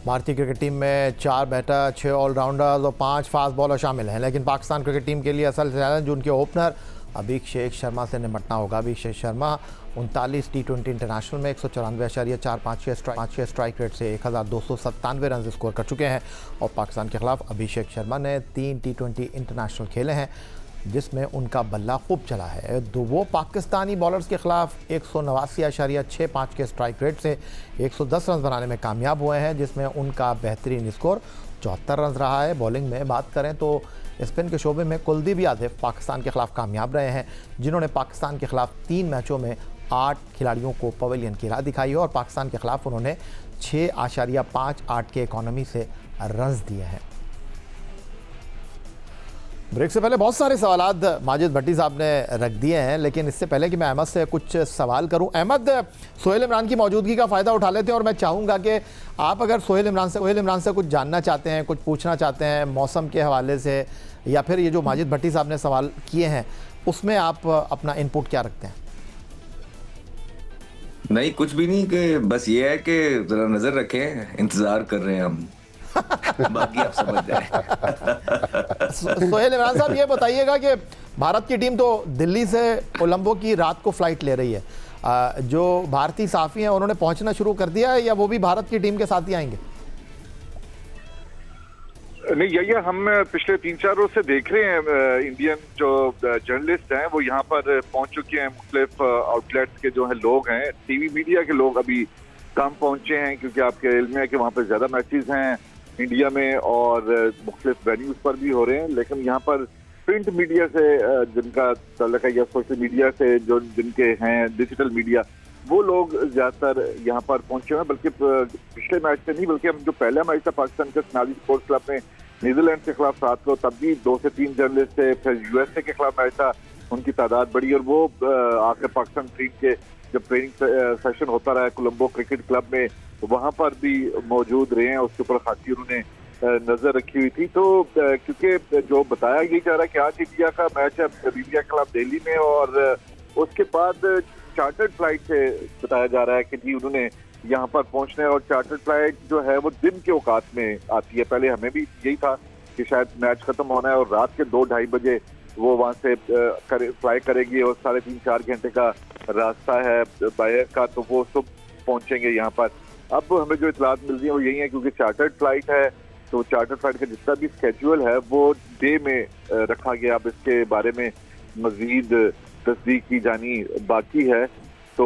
भारतीय cricket team में 4 batter, 6 allrounders और 5 फास्ट बॉलर शामिल हैं, लेकिन पाकिस्तान क्रिकेट टीम के लिए असल चैलेंज उनके ओपनर अभिषेक शर्मा से निपटना होगा। अभिषेक शर्मा 39 टी20 इंटरनेशनल में 194.456 स्ट्राइक रेट से 1297 रन स्कोर कर चुके हैं और पाकिस्तान के खिलाफ अभिषेक शर्मा ने 3 टी20 इंटरनेशनल खेले हैं जिसमें उनका बल्ला खूब चला है। तो वो पाकिस्तानी बॉलर्स के खिलाफ 189.65 के स्ट्राइक रेट से 110 रन बनाने में कामयाब हुए हैं, जिसमें उनका बेहतरीन स्कोर 74 रन रहा है। बॉलिंग में बात करें तो स्पिन के शोबे में कुलदीप यादव पाकिस्तान के खिलाफ कामयाब रहे हैं, जिन्होंने पाकिस्तान के खिलाफ 3 मैचों में 8 खिलाड़ियों को पवेलियन की राह दिखाई है और पाकिस्तान के खिलाफ उन्होंने 6.58 के इकॉनमी से रन्स दिए हैं। ब्रेक से पहले बहुत सारे सवालात माजिद भट्टी साहब ने रख दिए हैं, लेकिन इससे पहले कि मैं अहमद से कुछ सवाल करूं, अहमद, सोहेल इमरान की मौजूदगी का फ़ायदा उठा लेते हैं और मैं चाहूँगा कि आप अगर सोहेल इमरान से कुछ जानना चाहते हैं, कुछ पूछना चाहते हैं मौसम के हवाले से, या फिर ये जो माजिद भट्टी साहब ने सवाल किए हैं उसमें आप अपना इनपुट क्या रखते हैं? नहीं, कुछ भी नहीं, कि बस ये है कि ज़रा नज़र रखें, इंतज़ार कर रहे हैं हम। बाकी आप समझ जाए। सोहेल इमरान साहब, ये बताइएगा कि भारत की टीम तो दिल्ली से कोलंबो की रात को फ्लाइट ले रही है, जो भारतीय साफ़ी हैं उन्होंने पहुंचना शुरू कर दिया है या वो भी भारत की टीम के साथ ही आएंगे? नहीं, यही हम पिछले 3-4 रोज से देख रहे हैं इंडियन जो जर्नलिस्ट हैं वो यहाँ पर पहुंच चुके हैं। मुख्तलिफ आउटलेट्स के जो है लोग हैं, टीवी मीडिया के लोग अभी कम पहुंचे हैं क्योंकि आपके इल्म है कि वहाँ पर ज़्यादा मैचेस हैं इंडिया में और मुख्तलिफ वेन्यूज पर भी हो रहे हैं। लेकिन यहाँ पर प्रिंट मीडिया से जिनका ताल्लुक है या सोशल मीडिया से जो जिनके हैं डिजिटल मीडिया, वो लोग ज़्यादातर यहाँ पर पहुंचे हैं। बल्कि पिछले मैच से नहीं, बल्कि हम जो पहला मैच था पाकिस्तान के नाजी स्पोर्ट्स क्लब में नीदरलैंड के खिलाफ रात को, तब भी 2 से 3 जर्नलिस्ट थे। फिर यूएसए के खिलाफ मैच था, उनकी तादाद बढ़ी और वो आकर पाकिस्तान टीम के जब ट्रेनिंग सेशन होता रहा कोलंबो क्रिकेट क्लब में, वहाँ पर भी मौजूद रहे हैं। उसके ऊपर खासी उन्होंने नजर रखी हुई थी। तो क्योंकि जो बताया ये जा रहा है कि आज इंडिया का मैच है इंडिया के खिलाफ दिल्ली में और उसके बाद चार्टर्ड फ्लाइट से बताया जा रहा है कि जी उन्होंने यहाँ पर पहुँचना है और चार्टर्ड फ्लाइट जो है वो दिन के औकात में आती है। पहले हमें भी यही था कि शायद मैच खत्म होना है और रात के 2-2:30 बजे वो वहाँ से फ्लाई करेगी और 3.5-4 घंटे का रास्ता है बाहर का, तो वो सब पहुँचेंगे यहाँ पर। अब हमें जो इतलात मिल रही है वो यही है क्योंकि चार्टर्ड फ्लाइट है, तो चार्टर्ड फ्लाइट का जितना भी स्केड्यूल है वो डे में रखा गया। अब इसके बारे में मजीद तस्दीक की जानी बाकी है। तो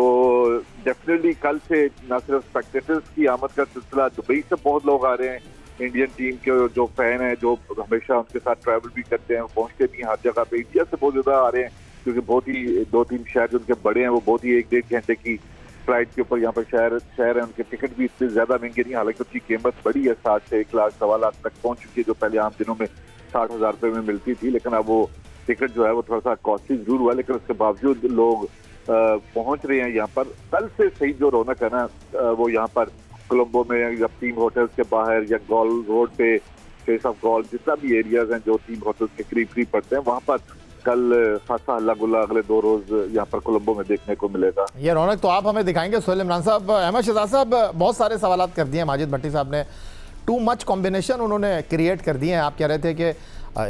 डेफिनेटली कल से न सिर्फ स्पेक्टेटर्स की आमद का सिलसिला, दुबई से बहुत लोग आ रहे हैं, इंडियन टीम के जो फैन हैं जो हमेशा उनके साथ ट्रैवल भी करते हैं, पहुंचते भी हर जगह पे। इंडिया से बहुत ज्यादा आ रहे हैं क्योंकि बहुत ही 2-3 शहर जो उनके बड़े हैं वो बहुत ही 1-1.5 घंटे की फ्लाइट के ऊपर यहाँ पर शहर है, उनके टिकट भी इतने ज्यादा महंगे नहीं, हालांकि उसकी कीमत बड़ी है, 60 से 1 लाख 1.25 लाख तक पहुंच चुकी है, जो पहले आम दिनों में 60,000 रुपये में मिलती थी। लेकिन अब वो टिकट जो है वो थोड़ा सा कॉस्टली जरूर हुआ, लेकिन उसके बावजूद लोग पहुंच रहे हैं यहाँ पर। कल से सही जो रौनक है ना वो यहाँ पर कोलंबो में या टीम होटल्स के बाहर या गोल रोड पे, फेस ऑफ गोल, जितना भी एरियाज हैं जो टीम होटल्स के करीब पड़ते हैं, वहाँ पर कल खासा हल्ला गुल्ला अगले 2 रोज यहाँ पर कोलंबो में देखने को मिलेगा। ये रौनक तो आप हमें दिखाएंगे सोहेल इमरान साहब। अहमद शहजाद साहब, बहुत सारे सवालात कर दिए माजिद भट्टी साहब ने, टू मच कॉम्बिनेशन उन्होंने क्रिएट कर दिए हैं। आप कह रहे थे कि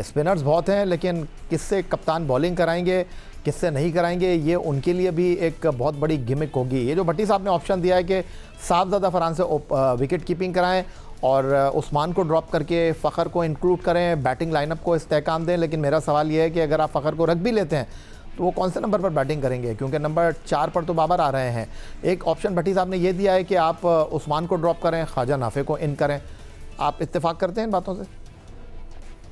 स्पिनर्स बहुत हैं, लेकिन किससे कप्तान बॉलिंग कराएंगे, किससे नहीं कराएंगे, ये उनके लिए भी एक बहुत बड़ी गिमिक होगी। ये जो भट्टी साहब ने ऑप्शन दिया है कि साहबजादा फरहान से विकेट कीपिंग कराएं और उस्मान को ड्रॉप करके फ़खर को इंक्लूड करें, बैटिंग लाइनअप को इस्तेहकाम दें, लेकिन मेरा सवाल ये है कि अगर आप फ़खर को रख भी लेते हैं तो वो कौन से नंबर पर बैटिंग करेंगे, क्योंकि नंबर 4 पर तो बाबर आ रहे हैं। एक ऑप्शन भट्टी साहब ने ये दिया है कि आप उस्मान को ड्रॉप करें, ख्वाजा नाफे को इन करें। आप इत्तेफाक करते हैं इन बातों से?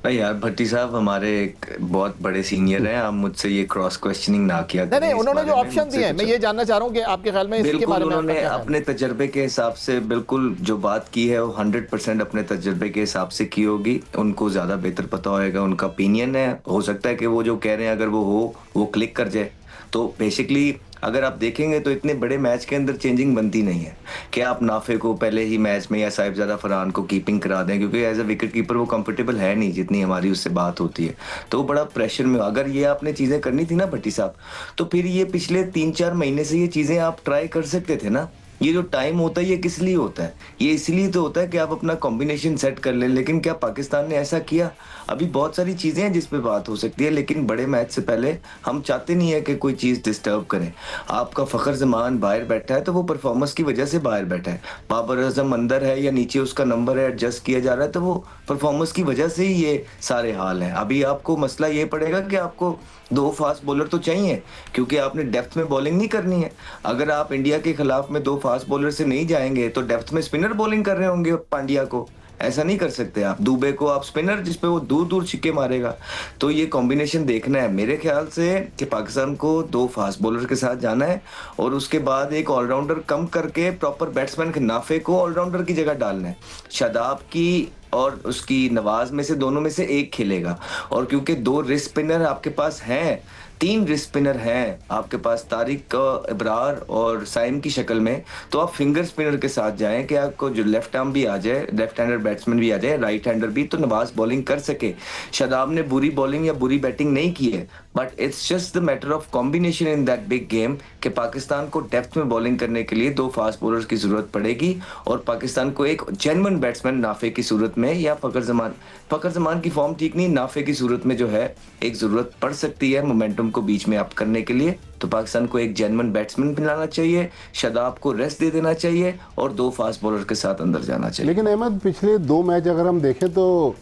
नहीं यार, भट्टी साहब हमारे एक बहुत बड़े सीनियर हैं, आप मुझसे ये क्रॉस क्वेश्चनिंग ना किया करें। नहीं, उन्होंने जो ऑप्शन दिए हैं मैं ये जानना चाह रहा हूँ कि आपके ख्याल में इसके बारे में उन्होंने अपने तजर्बे के हिसाब से बिल्कुल जो बात की है वो 100% अपने तजर्बे के हिसाब से की होगी। उनको ज्यादा बेहतर पता होगा, उनका ओपिनियन है, हो सकता है कि वो जो कह रहे हैं अगर वो क्लिक कर जाए। तो बेसिकली अगर आप देखेंगे तो इतने बड़े मैच के अंदर चेंजिंग बनती नहीं है कि आप नाफे को पहले ही मैच में या साहिबजादा फरहान को कीपिंग करा दें, क्योंकि एज अ विकेट कीपर वो कंफर्टेबल है नहीं जितनी हमारी उससे बात होती है। तो वो बड़ा प्रेशर में, अगर ये आपने चीज़ें करनी थी ना भट्टी साहब, तो फिर ये पिछले 3-4 महीने से ये चीज़ें आप ट्राई कर सकते थे ना। ये जो टाइम होता है ये किस लिए होता है? ये इसलिए तो होता है कि आप अपना कॉम्बिनेशन सेट कर लें। लेकिन क्या पाकिस्तान ने ऐसा किया? अभी बहुत सारी चीज़ें हैं जिस पे बात हो सकती है, लेकिन बड़े मैच से पहले हम चाहते नहीं है कि कोई चीज़ डिस्टर्ब करे। आपका फ़खर ज़मान बाहर बैठा है तो वो परफॉर्मेंस की वजह से बाहर बैठा है। बाबर आज़म अंदर है या नीचे उसका नंबर है, एडजस्ट किया जा रहा है, तो वो परफॉर्मेंस की वजह से ही ये सारे हाल हैं। अभी आपको मसला ये पड़ेगा कि आपको 2 फास्ट बॉलर तो चाहिए, क्योंकि आपने डेप्थ में बॉलिंग नहीं करनी है। अगर आप इंडिया के खिलाफ में 2 फास्ट बॉलर से नहीं जाएंगे तो डेप्थ में स्पिनर बॉलिंग कर रहे होंगे पांड्या को। ऐसा नहीं कर सकते आप। दुबे को आप स्पिनर जिस पे वो दूर दूर छिक्के मारेगा। तो ये कॉम्बिनेशन देखना है मेरे ख्याल से कि पाकिस्तान को 2 फास्ट बॉलर के साथ जाना है और उसके बाद एक ऑलराउंडर कम करके प्रॉपर बैट्समैन के नाफे को ऑलराउंडर की जगह डालना है। शादाब की और उसकी नवाज में से दोनों में से एक खेलेगा। और क्योंकि 2 रिस्ट स्पिनर आपके पास हैं, 3 रिस्ट स्पिनर हैं आपके पास, तारिक, इब्रार और साइम की शक्ल में, तो आप फिंगर स्पिनर के साथ जाएं कि आपको जो लेफ्ट आर्म भी आ जाए, लेफ्ट हैंडर बैट्समैन भी आ जाए, राइट हैंडर भी, तो नवाज बॉलिंग कर सके। शादाब ने बुरी बॉलिंग या बुरी बैटिंग नहीं की है, but it's just the matter of combination in that big game कि पाकिस्तान को डेप्थ में बॉलिंग करने के लिए 2 फास्ट बॉलर्स की जरूरत पड़ेगी और पाकिस्तान को एक जेन्युइन बैट्समैन नाफे की सूरत में या फ़खर ज़मान की फॉर्म ठीक नहीं, नाफे की सूरत में जो है एक ज़रूरत पड़ सकती है मोमेंटम को बीच में अप करने के लिए। तो पाकिस्तान को एक जेन्युइन बैट्समैन बनाना चाहिए, शादाब को रेस्ट दे देना चाहिए और 2 फास्ट बॉलर के साथ अंदर जाना चाहिए। लेकिन अहमद, पिछले 2 मैच अगर हम देखें तो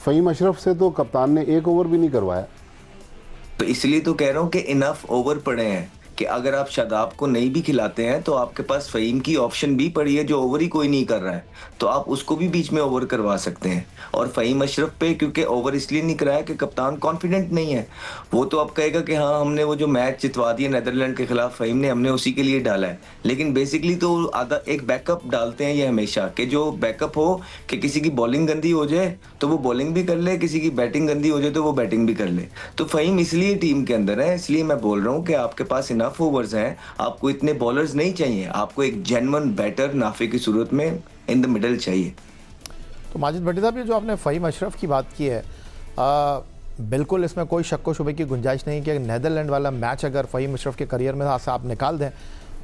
फ़हीम अशरफ से तो कप्तान ने 1 ओवर भी नहीं करवाया। तो इसलिए तो कह रहा हूँ कि इनफ ओवर पड़े हैं कि अगर आप शादाब को नहीं भी खिलाते हैं तो आपके पास फ़हीम की ऑप्शन भी पड़ी है जो ओवर ही कोई नहीं कर रहा है, तो आप उसको भी बीच में ओवर करवा सकते हैं। और फ़हीम अशरफ पे क्योंकि ओवर इसलिए नहीं कराया कि कप्तान कॉन्फिडेंट नहीं है। वो तो अब कहेगा कि हाँ हमने वो जो मैच जितवा दिया नीदरलैंड के खिलाफ फ़हीम ने, हमने उसी के लिए डाला है। लेकिन बेसिकली तो आधा एक बैकअप डालते हैं ये हमेशा, कि जो बैकअप हो कि किसी की बॉलिंग गंदी हो जाए तो वो बॉलिंग भी कर ले, किसी की बैटिंग गंदी हो जाए तो वो बैटिंग भी कर ले। तो फ़हीम इसलिए टीम के अंदर है, इसलिए मैं बोल रहा हूँ कि आपके पास इनफ ओवर्स हैं, आपको इतने बॉलर्स नहीं चाहिए, आपको एक जेन्युइन बैटर नाफे की सूरत में इन द मिडल चाहिए। तो माजिद भट्टी साहब, ये जो आपने फ़हीम अशरफ की बात की है, बिल्कुल इसमें कोई शक व शुबे की गुंजाइश नहीं कि नीदरलैंड वाला मैच अगर फ़हीम अशरफ के करियर में से आप निकाल दें,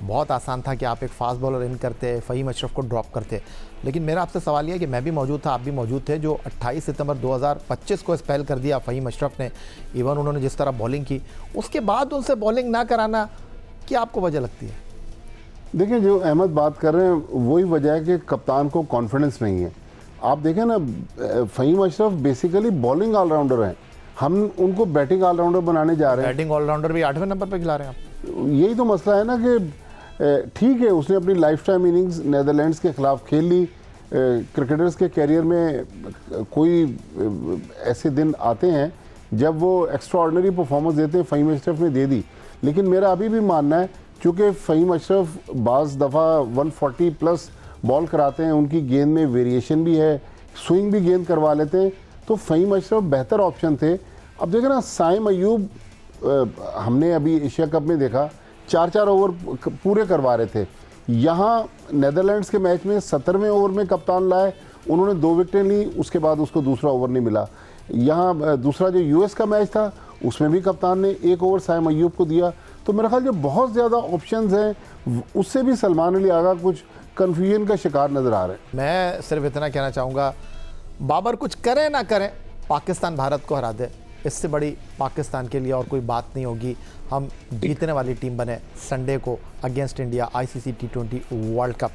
बहुत आसान था कि आप एक फास्ट बॉलर इन करते, फ़हीम अशरफ को ड्रॉप करते। लेकिन मेरा आपसे सवाल यह है कि मैं भी मौजूद था, आप भी मौजूद थे, जो 28 सितंबर 2025 को स्पेल कर दिया फ़हीम अशरफ ने। इवन उन्होंने जिस तरह बॉलिंग की, उसके बाद उनसे बॉलिंग ना कराना, क्या आपको वजह लगती है? देखिए, जो अहमद बात कर रहे हैं वही वजह है कि कप्तान को कॉन्फिडेंस नहीं है। आप देखें ना, Faheem Ashraf basically bowling allrounder हैं, हम उनको बैटिंग ऑलराउंडर बनाने जा रहे हैं। बैटिंग ऑलराउंडर भी 8वें नंबर पर खिला रहे हैं आप। यही तो मसला है ना कि ठीक है, उसने अपनी लाइफ टाइम इनिंग्स नीदरलैंड्स के खिलाफ खेल ली। क्रिकेटर्स के कैरियर में कोई ऐसे दिन आते हैं जब वो एक्स्ट्रा ऑर्डिनरी परफॉर्मेंस देते हैं, फ़हीम अशरफ ने दे दी। लेकिन मेरा अभी भी मानना है, चूँकि फ़हीम अशरफ बाज़ दफ़ा 140 प्लस बॉल कराते हैं, उनकी गेंद में वेरिएशन भी है, स्विंग भी गेंद करवा लेते हैं, तो फ़हीम अशरफ बेहतर ऑप्शन थे। अब देखें ना, साइम अयूब हमने अभी एशिया कप में देखा 4-4 ओवर पूरे करवा रहे थे। यहाँ नीदरलैंड्स के मैच में 17वें ओवर में कप्तान लाए, उन्होंने 2 विकेटें ली, उसके बाद उसको दूसरा ओवर नहीं मिला। यहाँ दूसरा जो यूएस का मैच था उसमें भी कप्तान ने 1 ओवर साइम अयूब को दिया। तो मेरा ख्याल जो बहुत ज़्यादा ऑप्शंस हैं, उससे भी सलमान अली आगा कुछ कन्फ्यूजन का शिकार नज़र आ रहे हैं। मैं सिर्फ इतना कहना चाहूँगा, बाबर कुछ करें ना करें, पाकिस्तान भारत को हरा दे, इससे बड़ी पाकिस्तान के लिए और कोई बात नहीं होगी। हम जीतने वाली टीम बने संडे को against India ICC T20 world cup.